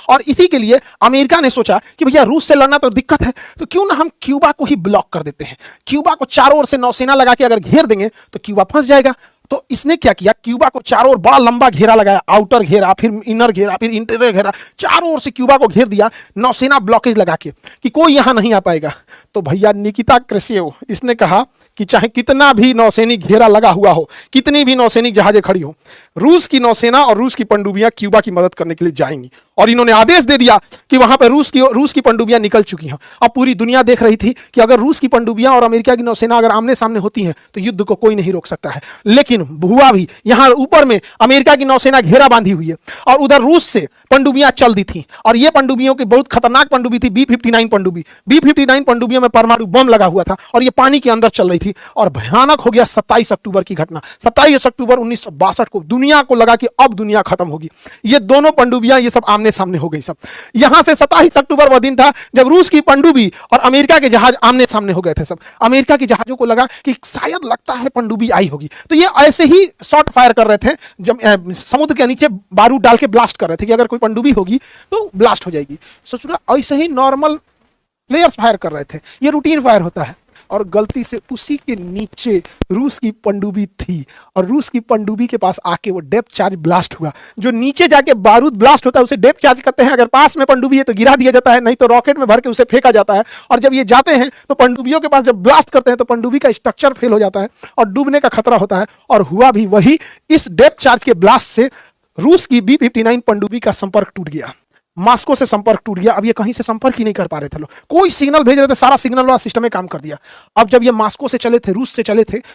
और इसी के लिए अमेरिका ने सोचा कि भैया रूस से लड़ना तो दिक्कत है, तो क्यों ना हम क्यूबा को ही ब्लॉक कर देते हैं। क्यूबा को चारों ओर से नौसेना लगा के अगर घेर देंगे तो क्यूबा फंस जाएगा। तो इसने क्या किया, क्यूबा को चारों ओर बड़ा लंबा घेरा लगाया, आउटर घेरा, फिर इनर घेरा, फिर इंटीरियर घेरा, चारों ओर से क्यूबा को घेर दिया नौसेना ब्लॉकेज लगा के कि कोई यहां नहीं आ पाएगा। तो भैया निकिता क्रुश्चेव इसने कहा कि चाहे कितना भी नौसैनिक घेरा लगा हुआ हो, कितनी भी नौसैनिक जहाजें खड़ी हो, रूस की नौसेना और रूस की पनडुब्बियां क्यूबा की मदद करने के लिए जाएंगी। और इन्होंने आदेश दे दिया कि वहां पर रूस की पनडुब्बियां निकल चुकी हैं। अब पूरी दुनिया देख रही थी कि अगर रूस की पनडुब्बियां और अमेरिका की नौसेना अगर आमने सामने होती हैं तो युद्ध को कोई नहीं रोक सकता है। लेकिन हुआ भी, यहां ऊपर में अमेरिका की नौसेना घेरा बांधी हुई है और उधर रूस से पनडुब्बियां चल दी थी, और ये पनडुब्बियों की बहुत खतरनाक पनडुब्बी थी B-59 पनडुब्बी। B-59 पनडुब्बियों में परमाणु बम लगा हुआ था और ये पानी के अंदर चल रही थी। और भयानक हो गया 27 अक्टूबर की घटना। 27 अक्टूबर 1962 को दुनिया को लगा कि अब दुनिया खत्म होगी। ये दोनों पनडुब्बियां ये सब आमने सामने हो गई। सब यहां से 27 अक्टूबर वह दिन था जब रूस की पनडुब्बी और अमेरिका के जहाज आमने सामने हो गए थे। सब अमेरिका के जहाजों को लगा कि शायद लगता है पनडुब्बी आई होगी, तो ये ऐसे ही शॉट फायर कर रहे थे, जब समुद्र के नीचे बारूद डाल के ब्लास्ट कर रहे थे कि अगर कोई पनडुब्बी होगी तो ब्लास्ट हो जाएगी। सोच रहा ऐसे ही नॉर्मल प्लेयर्स फायर कर रहे थे, ये रूटीन फायर होता है। और गलती से उसी के नीचे रूस की पनडुब्बी थी और रूस की पनडुब्बी के पास आके वो डेप्थ चार्ज ब्लास्ट हुआ। जो नीचे जाके बारूद ब्लास्ट होता है उसे डेप्थ चार्ज कहते हैं। अगर पास में पनडुब्बी है तो गिरा दिया जाता है, नहीं तो रॉकेट में भर के उसे फेंका जाता है। और जब ये जाते हैं तो पनडुब्बियों के पास जब ब्लास्ट करते हैं तो पनडुब्बी का स्ट्रक्चर फेल हो जाता है और डूबने का खतरा होता है। और हुआ भी वही, इस डेप्थ चार्ज के ब्लास्ट से रूस की B-59 पनडुब्बी का संपर्क टूट गया, मॉस्को से संपर्क टूट गया। अब ये कहीं से संपर्क ही नहीं कर पा रहे थे लोग, कोई सिग्नल भेज रहे थे, सारा सिग्नल वाला सिस्टम में काम कर दिया। अब जब ये मॉस्को से चले थे, रूस से चले थे,